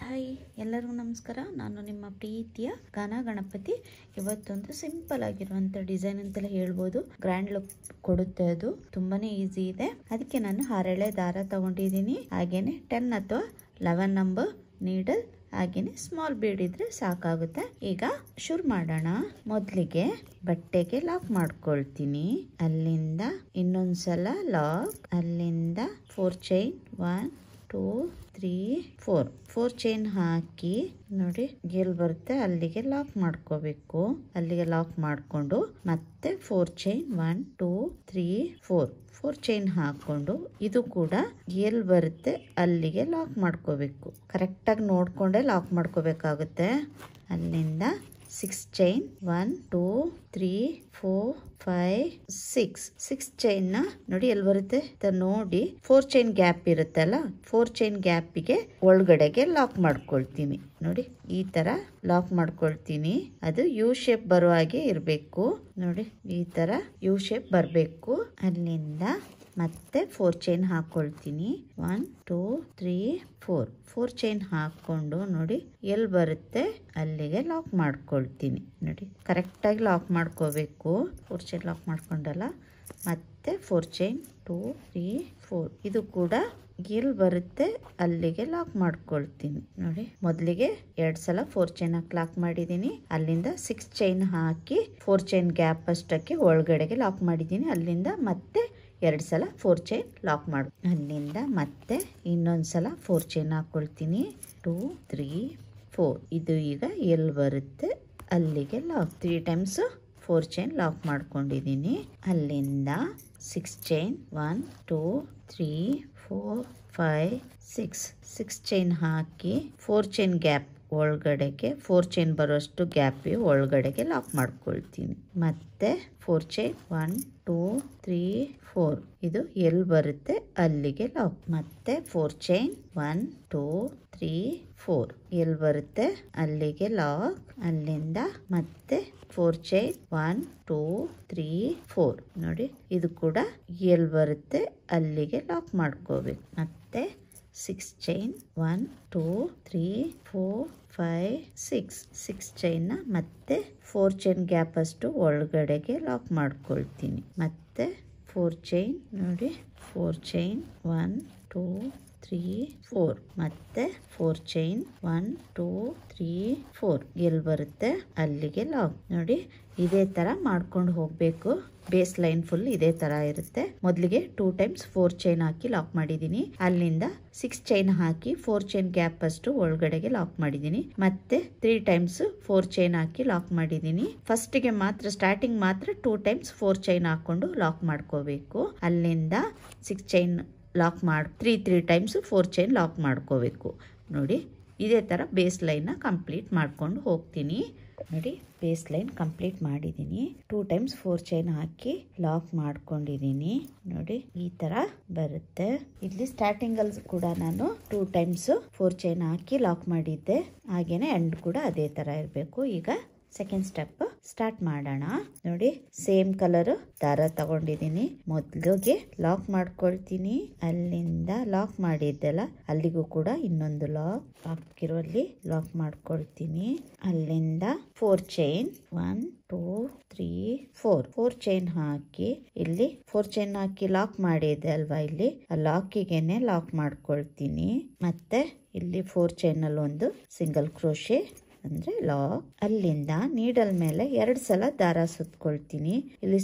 Hi ಎಲ್ಲರಿಗೂ ನಮಸ್ಕಾರ. ನಾನು ನಿಮ್ಮ ಪ್ರೀತಿಯ ಗಾನ ಗಣಪತಿ. ಇವತ್ತೊಂದು ಸಿಂಪಲ್ ಆಗಿರುವಂಥ ಡಿಸೈನ್ ಅಂತೆಲ್ಲ ಹೇಳ್ಬೋದು. ಗ್ರ್ಯಾಂಡ್ ಲುಕ್ ಕೊಡುತ್ತೆ. ಅದು ತುಂಬಾನೇ ಈಸಿ ಇದೆ. ಅದಕ್ಕೆ ನಾನು 6 ಎಳೆ ದಾರ ತಗೊಂಡಿದ್ದೀನಿ. ಹಾಗೇನೆ 10 ಅಥವಾ 11 ನಂಬರ್ ನೀಡಲ್, ಹಾಗೇನೆ ಸ್ಮಾಲ್ ಬೀಡ್ ಇದ್ರೆ ಸಾಕಾಗುತ್ತೆ. ಈಗ ಶುರು ಮಾಡೋಣ. ಮೊದಲಿಗೆ ಬಟ್ಟೆಗೆ ಲಾಕ್ ಮಾಡ್ಕೊಳ್ತೀನಿ. ಅಲ್ಲಿಂದ ಇನ್ನೊಂದ್ಸಲ ಲಾಕ್, ಅಲ್ಲಿಂದ 4 ಚೈನ್ 1 2 3 4 ಚೈನ್ ಹಾಕಿ ನೋಡಿ, ಎಲ್ಲಿ ಬರುತ್ತೆ ಅಲ್ಲಿಗೆ ಲಾಕ್ ಮಾಡ್ಕೋಬೇಕು. ಅಲ್ಲಿಗೆ ಲಾಕ್ ಮಾಡ್ಕೊಂಡು ಮತ್ತೆ 4 ಚೈನ್ 1 2 3 4 ಚೈನ್ ಹಾಕೊಂಡು ಇದು ಕೂಡ ಎಲ್ಲಿ ಬರುತ್ತೆ ಅಲ್ಲಿಗೆ ಲಾಕ್ ಮಾಡ್ಕೋಬೇಕು. ಕರೆಕ್ಟಾಗಿ ನೋಡ್ಕೊಂಡೆ ಲಾಕ್ ಮಾಡ್ಕೋಬೇಕಾಗುತ್ತೆ. ಅಲ್ಲಿಂದ 6 ಚೈನ್ 1 2 3 4 5 6 ಚೈನ್ ನ ನೋಡಿ ಎಲ್ಲಿ ಬರುತ್ತೆ ನೋಡಿ. 4 ಚೈನ್ ಗ್ಯಾಪ್ ಇರುತ್ತಲ್ಲ, 4 ಚೈನ್ ಗ್ಯಾಪಿಗೆ ಒಳಗಡೆಗೆ ಲಾಕ್ ಮಾಡ್ಕೊಳ್ತೀನಿ. ನೋಡಿ ಈ ತರ ಲಾಕ್ ಮಾಡ್ಕೊಳ್ತೀನಿ. ಅದು ಯು ಶೇಪ್ ಬರೋ ಹಾಗೆ ಇರಬೇಕು. ನೋಡಿ ಈ ತರ ಯು ಶೇಪ್ ಬರಬೇಕು. ಅಲ್ಲಿಂದ ಮತ್ತೆ 4 ಚೈನ್ ಹಾಕೊಳ್ತೀನಿ. 1 2 3 4 ಚೈನ್ ಹಾಕೊಂಡು ನೋಡಿ ಎಲ್ಲಿ ಬರುತ್ತೆ ಅಲ್ಲಿಗೆ ಲಾಕ್ ಮಾಡ್ಕೊಳ್ತೀನಿ. ನೋಡಿ ಕರೆಕ್ಟಾಗಿ ಲಾಕ್ ಮಾಡ್ಕೋಬೇಕು. 4 ಚೈನ್ ಲಾಕ್ ಮಾಡ್ಕೊಂಡಲ್ಲ, ಮತ್ತೆ 4 ಚೈನ್ 2 3 4 ಇದು ಕೂಡ ಎಲ್ಲಿ ಬರುತ್ತೆ ಅಲ್ಲಿಗೆ ಲಾಕ್ ಮಾಡ್ಕೊಳ್ತೀನಿ. ನೋಡಿ ಮೊದಲಿಗೆ 2 ಸಲ 4 ಚೈನ್ ಹಾಕಿ ಲಾಕ್ ಮಾಡಿದ್ದೀನಿ. ಅಲ್ಲಿಂದ 6 ಚೈನ್ ಹಾಕಿ 4 ಚೈನ್ ಗ್ಯಾಪ್ ಅಷ್ಟಕ್ಕೆ ಒಳಗಡೆಗೆ ಲಾಕ್ ಮಾಡಿದ್ದೀನಿ. ಅಲ್ಲಿಂದ ಮತ್ತೆ 2 ಸಲ 4 ಚೈನ್ ಲಾಕ್ ಮಾಡು. ಅಲ್ಲಿಂದ ಮತ್ತೆ ಇನ್ನೊಂದ್ಸಲ 4 ಚೈನ್ ಹಾಕೊಳ್ತೀನಿ. 2 3 4 ಇದು ಈಗ ಎಲ್ಲಿ ಬರುತ್ತೆ ಅಲ್ಲಿಗೆ ಲಾಕ್. 3 ಟೈಮ್ಸ್ 4 ಚೈನ್ ಲಾಕ್ ಮಾಡ್ಕೊಂಡಿದ್ದೀನಿ. ಅಲ್ಲಿಂದ 6 ಚೈನ್ 1 2 3 4 5 6 ಚೈನ್ ಹಾಕಿ 4 ಚೈನ್ ಗ್ಯಾಪ್ ಒಳಗಡೆಗೆ 4 ಚೈನ್ ಬರೋಷ್ಟು ಗ್ಯಾಪ್ ಒಳಗಡೆಗೆ ಲಾಕ್ ಮಾಡ್ಕೊಳ್ತೀನಿ. ಮತ್ತೆ 4 ಚೈನ್ 1 2 3 4 ಇದು ಎಲ್ಲಿ ಬರುತ್ತೆ ಅಲ್ಲಿಗೆ ಲಾಕ್. ಮತ್ತೆ 4 ಚೈನ್ 1 2 3 4 ಎಲ್ಲಿ ಬರುತ್ತೆ ಅಲ್ಲಿಗೆ ಲಾಕ್. ಅಲ್ಲಿಂದ ಮತ್ತೆ 4 ಚೈನ್ 1 2 3 4 ನೋಡಿ ಇದು ಕೂಡ ಎಲ್ಲಿ ಬರುತ್ತೆ ಅಲ್ಲಿಗೆ ಲಾಕ್ ಮಾಡ್ಕೋಬೇಕು. ಮತ್ತೆ 6 ಚೈನ್ 1 2 3 4 5 6 ಚೈನ್ ಮತ್ತೆ 4 ಚೈನ್ ಗ್ಯಾಪ್ ಅಷ್ಟು ಒಳಗಡೆಗೆ ಲಾಕ್ ಮಾಡ್ಕೊಳ್ತೀನಿ. ಮತ್ತೆ 4 ಚೈನ್ ನೋಡಿ 4 ಚೈನ್ 1 2 3 4 ಮತ್ತೆ 4 ಚೈನ್ 1 2 3 4 ಎಲ್ಲಿ ಬರುತ್ತೆ ಅಲ್ಲಿಗೆ ಲಾಕ್. ನೋಡಿ ಇದೇ ತರ ಮಾಡ್ಕೊಂಡು ಹೋಗ್ಬೇಕು. ಬೇಸ್ ಲೈನ್ ಫುಲ್ ಇದೇ ತರ ಇರುತ್ತೆ. ಮೊದಲಿಗೆ 2 ಟೈಮ್ಸ್ 4 ಚೈನ್ ಹಾಕಿ ಲಾಕ್ ಮಾಡಿದ್ದೀನಿ. ಅಲ್ಲಿಂದ 6 ಚೈನ್ ಹಾಕಿ 4 ಚೈನ್ ಗ್ಯಾಪ್ ಅಷ್ಟು ಒಳಗಡೆಗೆ ಲಾಕ್ ಮಾಡಿದ್ದೀನಿ. ಮತ್ತೆ 3 ಟೈಮ್ಸ್ 4 ಚೈನ್ ಹಾಕಿ ಲಾಕ್ ಮಾಡಿದ್ದೀನಿ. ಫಸ್ಟ್ ಗೆ ಮಾತ್ರ ಸ್ಟಾರ್ಟಿಂಗ್ ಮಾತ್ರ 2 ಟೈಮ್ಸ್ 4 ಚೈನ್ ಹಾಕೊಂಡು ಲಾಕ್ ಮಾಡ್ಕೋಬೇಕು. ಅಲ್ಲಿಂದ 6 ಚೈನ್ ಲಾಕ್ ಮಾಡಿ 3 ಟೈಮ್ಸ್ 4 ಚೈನ್ ಲಾಕ್ ಮಾಡ್ಕೋಬೇಕು. ನೋಡಿ ಇದೇ ತರ ಬೇಸ್ ಲೈನ್ ಕಂಪ್ಲೀಟ್ ಮಾಡ್ಕೊಂಡು ಹೋಗ್ತೀನಿ. ನೋಡಿ ಬೇಸ್ ಲೈನ್ ಕಂಪ್ಲೀಟ್ ಮಾಡಿದ್ದೀನಿ. 2 ಟೈಮ್ಸ್ 4 ಚೈನ್ ಹಾಕಿ ಲಾಕ್ ಮಾಡ್ಕೊಂಡಿದ್ದೀನಿ. ನೋಡಿ ಈ ತರ ಬರುತ್ತೆ. ಇಲ್ಲಿ ಸ್ಟಾರ್ಟಿಂಗ್ ಅಲ್ಲಿ ಕೂಡ ನಾನು 2 ಟೈಮ್ಸ್ 4 ಚೈನ್ ಹಾಕಿ ಲಾಕ್ ಮಾಡಿದ್ದೆ. ಹಾಗೇನೆ ಎಂಡ್ ಕೂಡ ಅದೇ ತರ ಇರಬೇಕು. ಈಗ ಸೆಕೆಂಡ್ ಸ್ಟೆಪ್ ಸ್ಟಾರ್ಟ್ ಮಾಡೋಣ. ನೋಡಿ ಸೇಮ್ ಕಲರ್ ದಾರ ತಗೊಂಡಿದ್ದೀನಿ. ಮೊದಲಿಗೆ ಲಾಕ್ ಮಾಡ್ಕೊಳ್ತೀನಿ. ಅಲ್ಲಿಂದ ಲಾಕ್ ಮಾಡಿದ್ದೆಲ್ಲ ಅಲ್ಲಿಗೂ ಕೂಡ ಇನ್ನೊಂದು ಲಾಕ್ ಹಾಕಿರುವಲ್ಲಿ ಲಾಕ್ ಮಾಡ್ಕೊಳ್ತೀನಿ. ಅಲ್ಲಿಂದ 4 ಚೈನ್ 1 2 3 4 ಚೈನ್ ಹಾಕಿ ಇಲ್ಲಿ 4 ಚೈನ್ ಹಾಕಿ ಲಾಕ್ ಮಾಡಿದೆ ಅಲ್ವಾ, ಇಲ್ಲಿ ಆ ಲಾಕಿಗೆನೆ ಲಾಕ್ ಮಾಡ್ಕೊಳ್ತೀನಿ. ಮತ್ತೆ ಇಲ್ಲಿ 4 ಚೈನ್ ಅಲ್ಲಿ ಒಂದು ಸಿಂಗಲ್ ಕ್ರೋಶೆ ಅಂದ್ರೆ ಲಾಕ್. ಅಲ್ಲಿಂದ ನೀಡಲ್ ಮೇಲೆ 2 ಸಲ ದಾರ ಸುತ್ಕೊಳ್ತೀನಿ. ಇಲ್ಲಿ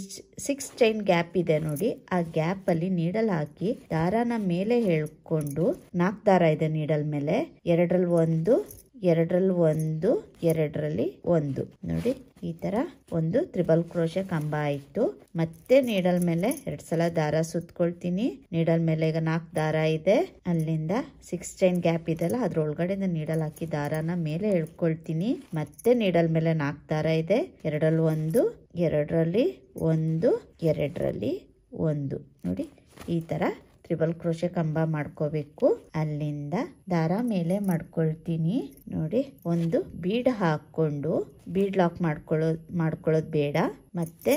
6 ಚೈನ್ ಗ್ಯಾಪ್ ಇದೆ ನೋಡಿ, ಆ ಗ್ಯಾಪ್ ಅಲ್ಲಿ ನೀಡಲ್ ಹಾಕಿ ದಾರನ ಮೇಲೆ ಹೇಳ್ಕೊಂಡು 4 ದಾರ ಇದೆ ನೀಡಲ್ ಮೇಲೆ. 2ರಲ್ಲಿ 1 2ರಲ್ಲಿ 1 2ರಲ್ಲಿ 1 ನೋಡಿ ಈ ತರ ಒಂದು ಟ್ರಿಬಲ್ ಕ್ರೋಶೆ ಕಂಬ ಆಯ್ತು. ಮತ್ತೆ ನೀಡಲ್ ಮೇಲೆ 2 ಸಲ ದಾರ ಸುತ್ಕೊಳ್ತೀನಿ. ನೀಡಲ್ ಮೇಲೆ ಈಗ 4 ದಾರ ಇದೆ. ಅಲ್ಲಿಂದ 6 ಚೈನ್ ಗ್ಯಾಪ್ ಇದೆಲ್ಲ ಅದ್ರೊಳಗಡೆ ನೀಡಲ್ ಹಾಕಿ ದಾರನ ಮೇಲೆ ಎಳ್ಕೊಳ್ತೀನಿ. ಮತ್ತೆ ನೀಡಲ್ ಮೇಲೆ 4 ದಾರ ಇದೆ. 2ರಲ್ಲಿ 1 2ರಲ್ಲಿ 1 2ರಲ್ಲಿ 1 ನೋಡಿ ಈ ತರ ಟ್ರಿಬಲ್ ಕ್ರೋಶೆ ಕಂಬ ಮಾಡ್ಕೋಬೇಕು. ಅಲ್ಲಿಂದ ದಾರ ಮೇಲೆ ಮಾಡ್ಕೊಳ್ತೀನಿ. ನೋಡಿ ಒಂದು ಬೀಡ್ ಹಾಕೊಂಡು ಬೀಡ್ ಲಾಕ್ ಮಾಡ್ಕೊಳ್ಳೋದು ಬೇಡ. ಮತ್ತೆ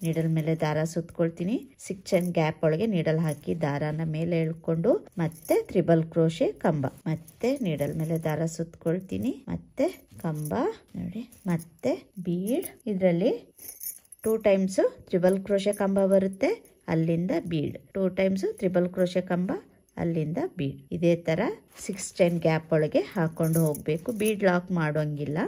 ನೀಡಲ್ ಮೇಲೆ ದಾರ ಸುತ್ಕೊಳ್ತೀನಿ. 6 ಚೈನ್ ಗ್ಯಾಪ್ ಒಳಗೆ ನೀಡಲ್ ಹಾಕಿ ದಾರಾನ ಮೇಲೆ ಎಳ್ಕೊಂಡು ಮತ್ತೆ ತ್ರಿಬಲ್ ಕ್ರೋಶೆ ಕಂಬ, ಮತ್ತೆ ನೀಡಲ್ ಮೇಲೆ ದಾರ ಸುತ್ಕೊಳ್ತೀನಿ, ಮತ್ತೆ ಕಂಬ ನೋಡಿ, ಮತ್ತೆ ಬೀಡ್. ಇದರಲ್ಲಿ 2 ಟೈಮ್ಸ್ ತ್ರಿಬಲ್ ಕ್ರೋಶೆ ಕಂಬ ಬರುತ್ತೆ, ಅಲ್ಲಿಂದ ಬೀಡ್, 2 ಟೈಮ್ಸ್ ತ್ರಿಬಲ್ ಕ್ರೋಶೆ ಕಂಬ, ಅಲ್ಲಿಂದ ಬೀಡ್. ಇದೇ ತರ 6 ಚೈನ್ ಗ್ಯಾಪ್ ಒಳಗೆ ಹಾಕೊಂಡು ಹೋಗಬೇಕು. ಬೀಡ್ ಲಾಕ್ ಮಾಡೋಂಗಿಲ್ಲ,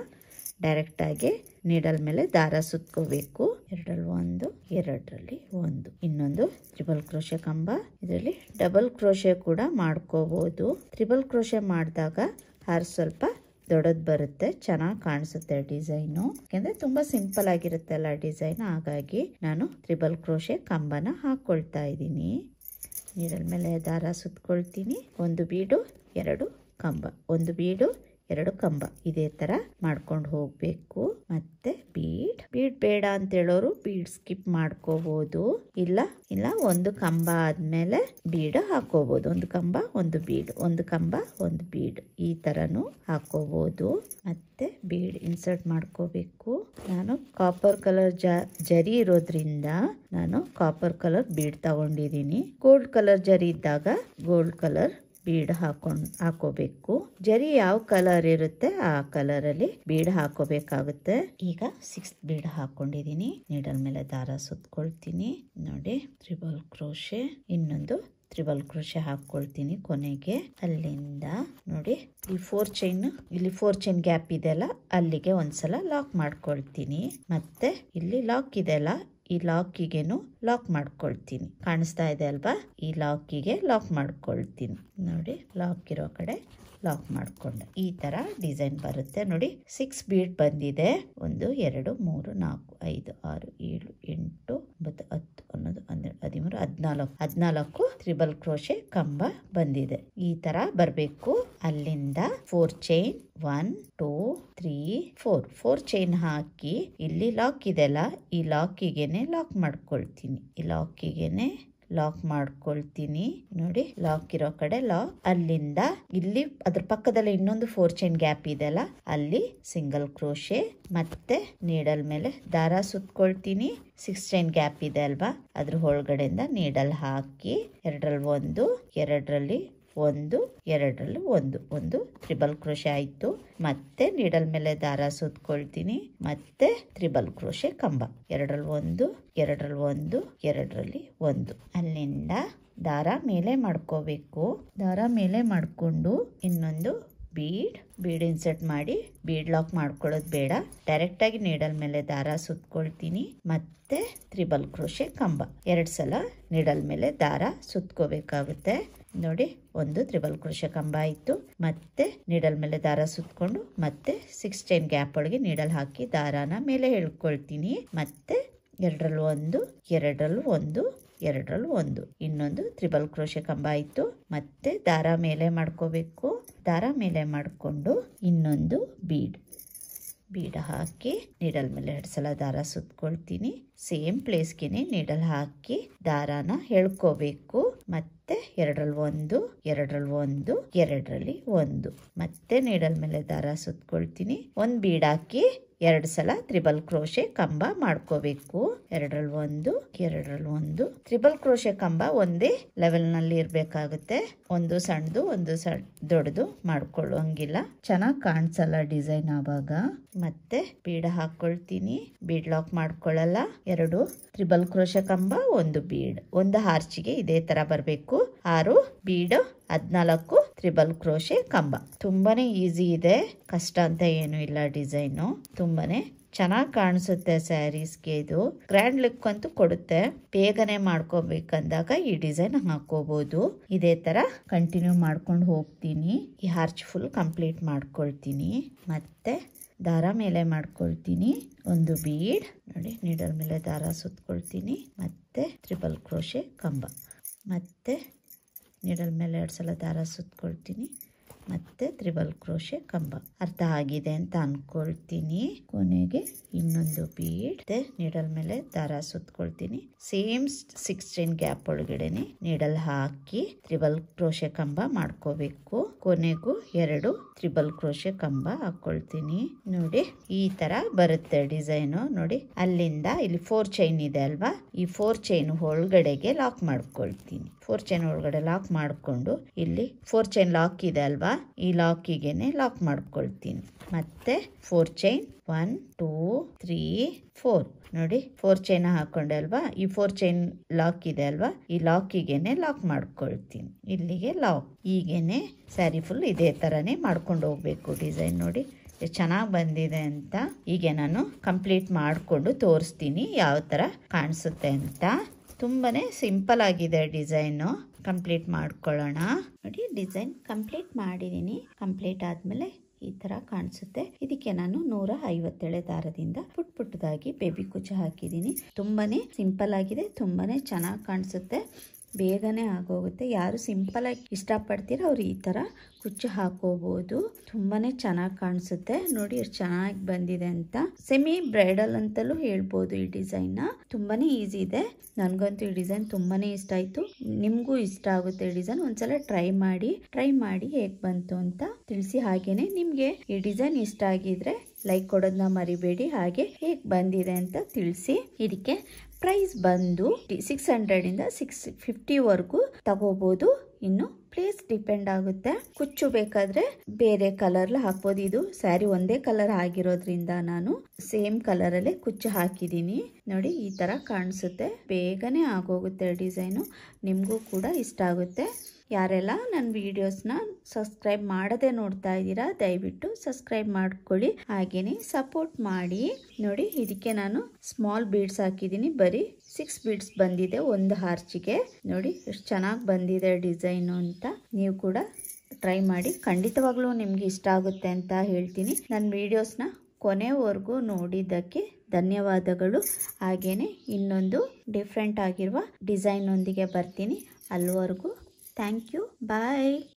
ಡೈರೆಕ್ಟ್ ಆಗಿ ನೀಡಲ್ ಮೇಲೆ ದಾರ ಸುತ್ಕೋಬೇಕು. 2ರಲ್ಲಿ 1, 2ರಲ್ಲಿ 1, ಇನ್ನೊಂದು ತ್ರಿಬಲ್ ಕ್ರೋಶೆ ಕಂಬ. ಇದರಲ್ಲಿ ಡಬಲ್ ಕ್ರೋಶೆ ಕೂಡ ಮಾಡ್ಕೋಬಹುದು. ತ್ರಿಬಲ್ ಕ್ರೋಶೆ ಮಾಡಿದಾಗ ಹಾರ ಸ್ವಲ್ಪ ದೊಡ್ಡದು ಬರುತ್ತೆ, ಚೆನ್ನಾಗಿ ಕಾಣಿಸುತ್ತೆ ಡಿಸೈನು. ಯಾಕಂದ್ರೆ ತುಂಬಾ ಸಿಂಪಲ್ ಆಗಿರುತ್ತಲ್ಲ ಡಿಸೈನ್, ಹಾಗಾಗಿ ನಾನು ತ್ರಿಬಲ್ ಕ್ರೋಶೆ ಕಂಬನ ಹಾಕೊಳ್ತಾ ಇದ್ದೀನಿ. ನೀಡಲ್ ಮೇಲೆ ದಾರ ಸುತ್ಕೊಳ್ತೀನಿ. 1 ಬೀಡು 2 ಕಂಬ, 1 ಬೀಡು 2 ಕಂಬ, ಇದೇ ತರ ಮಾಡ್ಕೊಂಡು ಹೋಗ್ಬೇಕು. ಮತ್ತೆ ಬೀಡ್ ಬೇಡ ಅಂತ ಹೇಳೋರು ಬೀಡ್ ಸ್ಕಿಪ್ ಮಾಡ್ಕೋಬಹುದು, ಇಲ್ಲ 1 ಕಂಬ ಆದ್ಮೇಲೆ ಬೀಡ್ ಹಾಕೋಬಹುದು. 1 ಕಂಬ 1 ಬೀಡ್, 1 ಕಂಬ 1 ಬೀಡ್, ಈ ತರನು ಹಾಕೋಬಹುದು. ಮತ್ತೆ ಬೀಡ್ ಇನ್ಸರ್ಟ್ ಮಾಡ್ಕೋಬೇಕು. ನಾನು ಕಾಪರ್ ಕಲರ್ ಜರಿ ಇರೋದ್ರಿಂದ ನಾನು ಕಾಪರ್ ಕಲರ್ ಬೀಡ್ ತಗೊಂಡಿದ್ದೀನಿ. ಗೋಲ್ಡ್ ಕಲರ್ ಜರಿ ಇದ್ದಾಗ ಗೋಲ್ಡ್ ಕಲರ್ ಬೀಡ್ ಹಾಕೋಬೇಕು. ಜರಿ ಯಾವ ಕಲರ್ ಇರುತ್ತೆ ಆ ಕಲರ್ ಅಲ್ಲಿ ಬೀಡ್ ಹಾಕೋಬೇಕಾಗುತ್ತೆ. ಈಗ 6 ಬೀಡ್ ಹಾಕೊಂಡಿದೀನಿ. ನೀಡಲ್ ಮೇಲೆ ದಾರ ಸುತ್ಕೊಳ್ತೀನಿ ನೋಡಿ, ತ್ರಿಬಲ್ ಕ್ರೋಶೆ, ಇನ್ನೊಂದು ತ್ರಿಬಲ್ ಕ್ರೋಶೆ ಹಾಕೊಳ್ತೀನಿ ಕೊನೆಗೆ. ಅಲ್ಲಿಂದ ನೋಡಿ ಈ 4 ಚೈನ್, ಇಲ್ಲಿ 4 ಚೈನ್ ಗ್ಯಾಪ್ ಇದೆಲ್ಲ, ಅಲ್ಲಿಗೆ ಒಂದ್ಸಲ ಲಾಕ್ ಮಾಡ್ಕೊಳ್ತೀನಿ. ಮತ್ತೆ ಇಲ್ಲಿ ಲಾಕ್ ಇದೆಲ್ಲ, ಈ ಲಾಕಿಗೆನು ಲಾಕ್ ಮಾಡ್ಕೊಳ್ತೀನಿ. ಕಾಣಿಸ್ತಾ ಇದೆ ಅಲ್ವಾ, ಈ ಲಾಕಿಗೆ ಲಾಕ್ ಮಾಡ್ಕೊಳ್ತೀನಿ ನೋಡಿ. ಲಾಕ್ ಇರೋ ಕಡೆ ಲಾಕ್ ಮಾಡ್ಕೊಂಡೆ. ಈ ತರ ಡಿಸೈನ್ ಬರುತ್ತೆ ನೋಡಿ. 6 ಬೀಡ್ ಬಂದಿದೆ. 1 2 3 4 5 6 7 8 9 10 11 12 13 14 ತ್ರಿಬಲ್ ಕ್ರೋಶೆ ಕಂಬ ಬಂದಿದೆ. ಈ ತರ ಬರಬೇಕು. ಅಲ್ಲಿಂದ 4 ಚೈನ್ 1 2 3 4 ಚೈನ್ ಹಾಕಿ ಇಲ್ಲಿ ಲಾಕ್ ಇದೆಲ್ಲ, ಈ ಲಾಕಿಗೆನೆ ಲಾಕ್ ಮಾಡ್ಕೊಳ್ತೀನಿ. ಈ ಲಾಕಿಗೆನೆ ಲಾಕ್ ಮಾಡ್ಕೊಳ್ತೀನಿ ನೋಡಿ. ಲಾಕ್ ಇರೋ ಕಡೆ ಲಾಕ್, ಅಲ್ಲಿಂದ ಇಲ್ಲಿ ಅದ್ರ ಪಕ್ಕದಲ್ಲಿ ಇನ್ನೊಂದು 4 ಚೈನ್ ಗ್ಯಾಪ್ ಇದೆಲ್ಲ, ಅಲ್ಲಿ ಸಿಂಗಲ್ ಕ್ರೋಶೆ, ಮತ್ತೆ ನೀಡಲ್ ಮೇಲೆ ದಾರ ಸುತ್ಕೊಳ್ತೀನಿ. 6 ಚೈನ್ ಗ್ಯಾಪ್ ಇದೆ ಅಲ್ವಾ, ಅದ್ರ ಒಳಗಡೆಯಿಂದ ನೀಡಲ್ ಹಾಕಿ 2ರಲ್ಲಿ 1 2ರಲ್ಲಿ 1 2ರಲ್ಲಿ 1 ತ್ರಿಬಲ್ ಕ್ರೋಶೆ ಆಯ್ತು. ಮತ್ತೆ ನೀಡಲ್ ಮೇಲೆ ದಾರ ಸುತ್ಕೊಳ್ತೀನಿ, ಮತ್ತೆ ತ್ರಿಬಲ್ ಕ್ರೋಶೆ ಕಂಬ. 2ರಲ್ಲಿ 1 2ರಲ್ಲಿ 1 2ರಲ್ಲಿ 1. ಅಲ್ಲಿಂದ ದಾರ ಮೇಲೆ ಮಾಡ್ಕೋಬೇಕು. ದಾರ ಮೇಲೆ ಮಾಡ್ಕೊಂಡು ಇನ್ನೊಂದು ಬೀಡ್ ಇನ್ಸರ್ಟ್ ಮಾಡಿ, ಬೀಡ್ ಲಾಕ್ ಮಾಡ್ಕೊಳ್ಳೋದು ಬೇಡ, ಡೈರೆಕ್ಟ್ ಆಗಿ ನೀಡಲ್ ಮೇಲೆ ದಾರ ಸುತ್ಕೊಳ್ತೀನಿ. ಮತ್ತೆ ತ್ರಿಬಲ್ ಕ್ರೋಶೆ ಕಂಬ 2 ಸಲ ನೀಡಲ್ ಮೇಲೆ ದಾರ ಸುತ್ಕೋಬೇಕಾಗುತ್ತೆ ನೋಡಿ. 1 ತ್ರಿಬಲ್ ಕ್ರೋಶೆ ಕಂಬ ಆಯ್ತು. ಮತ್ತೆ ನೀಡಲ್ ಮೇಲೆ ದಾರ ಸುತ್ಕೊಂಡು ಮತ್ತೆ 6 ಚೈನ್ ಗ್ಯಾಪ್ ಒಳಗೆ ನೀಡಲ್ ಹಾಕಿ ದಾರಾನ ಮೇಲೆ ಎಳ್ಕೊಳ್ತೀನಿ. ಮತ್ತೆ 2ರಲ್ಲಿ 1 2ರಲ್ಲಿ 1 2ರಲ್ಲಿ 1, ಇನ್ನೊಂದು ತ್ರಿಬಲ್ ಕ್ರೋಶೆ ಕಂಬ ಆಯ್ತು. ಮತ್ತೆ ದಾರ ಮೇಲೆ ಮಾಡ್ಕೋಬೇಕು. ದಾರ ಮೇಲೆ ಮಾಡ್ಕೊಂಡು ಇನ್ನೊಂದು ಬೀಡ್ ಹಾಕಿ ನೀಡಲ್ ಮೇಲೆ 2 ಸಲ ದಾರ ಸುತ್ಕೊಳ್ತೀನಿ. ಸೇಮ್ ಪ್ಲೇಸ್ಗೆನೆ ನೀಡಲ್ ಹಾಕಿ ದಾರಾನ ಎಳ್ಕೋಬೇಕು. ಮತ್ತೆ 2ರಲ್ಲಿ 1 2ರಲ್ಲಿ 1 2ರಲ್ಲಿ 1, ಮತ್ತೆ ನೀಡಲ್ ಮೇಲೆ ದಾರ ಸುತ್ಕೊಳ್ತೀನಿ. 1 ಬೀಡ್ ಹಾಕಿ 2 ಸಲ ತ್ರಿಬಲ್ ಕ್ರೋಶೆ ಕಂಬ ಮಾಡ್ಕೋಬೇಕು. 2ರಲ್ಲಿ 1 2ರಲ್ಲಿ 1 ತ್ರಿಬಲ್ ಕ್ರೋಶೆ ಕಂಬ ಒಂದೇ ಲೆವೆಲ್ ನಲ್ಲಿ ಇರ್ಬೇಕಾಗುತ್ತೆ. ಒಂದು ಸಣ್ಣದು ಒಂದು ದೊಡ್ಡದು ಮಾಡ್ಕೊಳ್ಳೋಂಗಿಲ್ಲ, ಚೆನ್ನಾಗಿ ಕಾಣಿಸಲ್ಲ ಡಿಸೈನ್ ಆವಾಗ. ಮತ್ತೆ ಬೀಡ್ ಹಾಕೊಳ್ತೀನಿ. ಬೀಡ್ ಲಾಕ್ ಮಾಡ್ಕೊಳ್ಳಲ್ಲ. 2 ತ್ರಿಬಲ್ ಕ್ರೋಶೆ ಕಂಬ, 1 ಬೀಡ್, ಒಂದು ಹಾರ್ಚಿಗೆ ಇದೇ ತರ ಬರಬೇಕು. 6 ಬೀಡ್ 14 ತ್ರಿಬಲ್ ಕ್ರೋಶೆ ಕಂಬ. ತುಂಬಾನೇ ಈಸಿ ಇದೆ, ಕಷ್ಟ ಅಂತ ಏನು ಇಲ್ಲ. ಡಿಸೈನು ತುಂಬಾನೇ ಚೆನ್ನಾಗಿ ಕಾಣಿಸುತ್ತೆ ಸ್ಯಾರೀಸ್ಗೆ. ಇದು ಗ್ರ್ಯಾಂಡ್ ಲುಕ್ ಅಂತೂ ಕೊಡುತ್ತೆ. ಬೇಗನೆ ಮಾಡ್ಕೋಬೇಕಂದಾಗ ಈ ಡಿಸೈನ್ ಹಾಕೋಬಹುದು. ಇದೇ ತರ ಕಂಟಿನ್ಯೂ ಮಾಡ್ಕೊಂಡು ಹೋಗ್ತೀನಿ. ಈ ಹಾರ್ಚ್ ಫುಲ್ ಕಂಪ್ಲೀಟ್ ಮಾಡ್ಕೊಳ್ತೀನಿ. ಮತ್ತೆ ದಾರ ಮೇಲೆ ಮಾಡ್ಕೊಳ್ತೀನಿ. 1 ಬೀಡ್ ನೋಡಿ, ನೀಡಲ್ ಮೇಲೆ ದಾರ ಸುತ್ಕೊಳ್ತೀನಿ. ಮತ್ತೆ ತ್ರಿಬಲ್ ಕ್ರೋಶೆ ಕಂಬ, ಮತ್ತೆ ನೀಡಲ್ ಮೇಲೆ 2 ಸಲ ದಾರ ಸುತ್ಕೊಳ್ತೀನಿ. ಮತ್ತೆ ತ್ರಿಬಲ್ ಕ್ರೋಶೆ ಕಂಬ. ಅರ್ಥ ಆಗಿದೆ ಅಂತ ಅನ್ಕೊಳ್ತೀನಿ. ಕೊನೆಗೆ ಇನ್ನೊಂದು ಬೀಡ್ ನೀಡಲ್ ಮೇಲೆ ದಾರ ಸುತ್ಕೊಳ್ತೀನಿ. ಸೇಮ್ 16 ಗ್ಯಾಪ್ ಒಳಗಡೆನೆ ನೀಡಲ್ ಹಾಕಿ ತ್ರಿಬಲ್ ಕ್ರೋಶೆ ಕಂಬ ಮಾಡ್ಕೋಬೇಕು. ಕೊನೆಗೂ 2 ತ್ರಿಬಲ್ ಕ್ರೋಶೆ ಕಂಬ ಹಾಕೊಳ್ತೀನಿ. ನೋಡಿ ಈ ತರ ಬರುತ್ತೆ ಡಿಸೈನು. ನೋಡಿ ಅಲ್ಲಿಂದ ಇಲ್ಲಿ 4 ಚೈನ್ ಇದೆ ಅಲ್ವಾ, ಈ 4 ಚೈನ್ ಒಳಗಡೆಗೆ ಲಾಕ್ ಮಾಡ್ಕೊಳ್ತೀನಿ. 4 ಚೈನ್ ಒಳಗಡೆ ಲಾಕ್ ಮಾಡ್ಕೊಂಡು ಇಲ್ಲಿ 4 ಚೈನ್ ಲಾಕ್ ಇದೆ ಅಲ್ವಾ, ಈ ಲಾಕಿಗೆನೆ ಲಾಕ್ ಮಾಡ್ಕೊಳ್ತೀನಿ. ಮತ್ತೆ 4 ಚೈನ್ 1 2 3 4 ನೋಡಿ 4 ಚೈನ್ ಹಾಕೊಂಡೆ ಅಲ್ವಾ, ಈ 4 ಚೈನ್ ಲಾಕ್ ಇದೆ ಅಲ್ವಾ, ಈ ಲಾಕಿಗೆನೆ ಲಾಕ್ ಮಾಡ್ಕೊಳ್ತೀನಿ. ಇಲ್ಲಿಗೆ ಲಾಕ್. ಹೀಗೇನೆ ಸ್ಯಾರಿ ಫುಲ್ ಇದೇ ತರನೇ ಮಾಡ್ಕೊಂಡು ಹೋಗ್ಬೇಕು ಡಿಸೈನ್. ನೋಡಿ ಚೆನ್ನಾಗಿ ಬಂದಿದೆ ಅಂತ. ಹೀಗೆ ನಾನು ಕಂಪ್ಲೀಟ್ ಮಾಡಿಕೊಂಡು ತೋರಿಸ್ತೀನಿ ಯಾವ ತರ ಕಾಣಿಸುತ್ತೆ ಅಂತ. ತುಂಬಾನೇ ಸಿಂಪಲ್ ಆಗಿದೆ ಡಿಸೈನು. ಕಂಪ್ಲೀಟ್ ಮಾಡ್ಕೊಳ್ಳೋಣ. ನೋಡಿ ಡಿಸೈನ್ ಕಂಪ್ಲೀಟ್ ಮಾಡಿದೀನಿ. ಕಂಪ್ಲೀಟ್ ಆದ್ಮೇಲೆ ಈ ತರ ಕಾಣಿಸುತ್ತೆ. ಇದಕ್ಕೆ ನಾನು 157 ದಾರದಿಂದ ಪುಟ್ಟದಾಗಿ ಬೇಬಿ ಕುಚ್ಚು ಹಾಕಿದೀನಿ. ತುಂಬಾನೇ ಸಿಂಪಲ್ ಆಗಿದೆ, ತುಂಬಾನೇ ಚೆನ್ನಾಗಿ ಕಾಣಿಸುತ್ತೆ, ಬೇಗನೆ ಆಗೋಗುತ್ತೆ. ಯಾರು ಸಿಂಪಲ್ ಆಗಿ ಇಷ್ಟಪಡ್ತೀರಾ ಅವ್ರು ಈ ತರ ಕುಚ್ಚು ಹಾಕೋಬಹುದು. ತುಂಬಾನೇ ಚೆನ್ನಾಗಿ ಕಾಣಿಸುತ್ತೆ. ನೋಡಿ ಎಷ್ಟು ಚೆನ್ನಾಗಿ ಬಂದಿದೆ ಅಂತ. ಸೆಮಿ ಬ್ರೈಡಲ್ ಅಂತಲೂ ಹೇಳ್ಬೋದು ಈ ಡಿಸೈನ್ ನ. ತುಂಬಾನೇ ಈಸಿ ಇದೆ. ನನ್ಗಂತೂ ಈ ಡಿಸೈನ್ ತುಂಬಾನೇ ಇಷ್ಟ ಆಯ್ತು. ನಿಮ್ಗೂ ಇಷ್ಟ ಆಗುತ್ತೆ ಈ ಡಿಸೈನ್. ಒಂದ್ಸಲ ಟ್ರೈ ಮಾಡಿ ಹೇಗ್ ಬಂತು ಅಂತ ತಿಳಿಸಿ. ಹಾಗೇನೆ ನಿಮ್ಗೆ ಈ ಡಿಸೈನ್ ಇಷ್ಟ ಆಗಿದ್ರೆ ಲೈಕ್ ಕೊಡೋದನ್ನ ಮರಿಬೇಡಿ. ಹಾಗೆ ಹೇಗ್ ಬಂದಿದೆ ಅಂತ ತಿಳಿಸಿ. ಇದಕ್ಕೆ ಪ್ರೈಸ್ ಬಂದು 600 ಇಂದ 650 ವರೆಗೂ ತಗೋಬಹುದು. ಇನ್ನು ಪ್ಲೇಸ್ ಡಿಪೆಂಡ್ ಆಗುತ್ತೆ. ಕುಚ್ಚು ಬೇಕಾದ್ರೆ ಬೇರೆ ಕಲರ್ ಹಾಕ್ಬೋದು. ಇದು ಸ್ಯಾರಿ ಒಂದೇ ಕಲರ್ ಆಗಿರೋದ್ರಿಂದ ನಾನು ಸೇಮ್ ಕಲರ್ ಅಲ್ಲೇ ಕುಚ್ಚು ಹಾಕಿದೀನಿ. ನೋಡಿ ಈ ತರ ಕಾಣಿಸುತ್ತೆ. ಬೇಗನೆ ಆಗೋಗುತ್ತೆ ಡಿಸೈನು. ನಿಮ್ಗೂ ಕೂಡ ಇಷ್ಟ ಆಗುತ್ತೆ. ಯಾರೆಲ್ಲ ನನ್ನ ವಿಡಿಯೋಸ್ನ ಸಬ್ಸ್ಕ್ರೈಬ್ ಮಾಡದೆ ನೋಡ್ತಾ ಇದ್ದೀರಾ ದಯವಿಟ್ಟು ಸಬ್ಸ್ಕ್ರೈಬ್ ಮಾಡ್ಕೊಳ್ಳಿ. ಹಾಗೇನೆ ಸಪೋರ್ಟ್ ಮಾಡಿ. ನೋಡಿ ಇದಕ್ಕೆ ನಾನು ಸ್ಮಾಲ್ ಬೀಡ್ಸ್ ಹಾಕಿದ್ದೀನಿ. ಬರೀ 6 ಬೀಡ್ಸ್ ಬಂದಿದೆ ಒಂದು ಹಾರ್ಚಿಗೆ. ನೋಡಿ ಎಷ್ಟು ಚೆನ್ನಾಗಿ ಬಂದಿದೆ ಡಿಸೈನು ಅಂತ. ನೀವು ಕೂಡ ಟ್ರೈ ಮಾಡಿ. ಖಂಡಿತವಾಗ್ಲೂ ನಿಮ್ಗೆ ಇಷ್ಟ ಆಗುತ್ತೆ ಅಂತ ಹೇಳ್ತೀನಿ. ನನ್ನ ವಿಡಿಯೋಸ್ನ ಕೊನೆವರೆಗೂ ನೋಡಿದ್ದಕ್ಕೆ ಧನ್ಯವಾದಗಳು. ಹಾಗೇನೆ ಇನ್ನೊಂದು ಡಿಫ್ರೆಂಟ್ ಆಗಿರುವ ಡಿಸೈನ್ ಒಂದಿಗೆ ಬರ್ತೀನಿ. ಅಲ್ಲಿವರೆಗೂ ಥ್ಯಾಂಕ್ ಯು. ಬಾಯ್.